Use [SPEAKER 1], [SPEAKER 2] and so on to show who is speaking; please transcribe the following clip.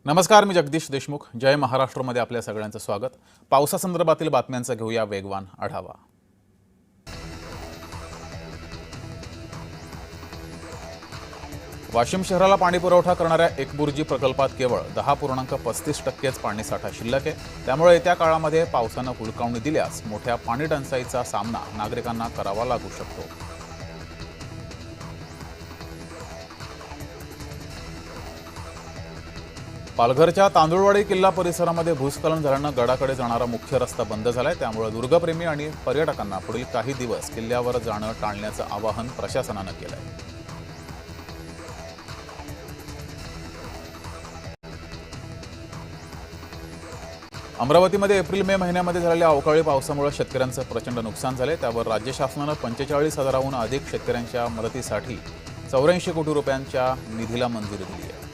[SPEAKER 1] नमस्कार, मी जगदीश देशमुख. जय महाराष्ट्रमध्ये आपल्या सगळ्यांचं स्वागत. पावसासंदर्भातील बातम्यांचा घेऊया वेगवान आढावा. वाशिम शहराला पाणी पुरवठा करणाऱ्या एकबुर्जी प्रकल्पात केवळ 10.35% पाणीसाठा शिल्लक आहे. त्यामुळे येत्या काळामध्ये पावसानं हुलकावणी दिल्यास मोठ्या पाणी टंचाईचा सामना नागरिकांना करावा लागू शकतो. पालघरच्या तांदुळवाडी किल्ला परिसरामध्ये भूस्खलन झाल्यानं गडाकडे जाणारा मुख्य रस्ता बंद झालाय. त्यामुळे दुर्गप्रेमी आणि पर्यटकांना पुढील काही दिवस किल्ल्यावर जाणं टाळण्याचं आवाहन प्रशासनानं केलंय. अमरावतीमध्ये एप्रिल मे महिन्यामध्ये झालेल्या अवकाळी पावसामुळे शेतकऱ्यांचं प्रचंड नुकसान झाले. त्यावर राज्य शासनानं 45,000हून अधिक शेतकऱ्यांच्या मदतीसाठी 84 कोटी रुपयांच्या निधीला मंजुरी दिली आहे.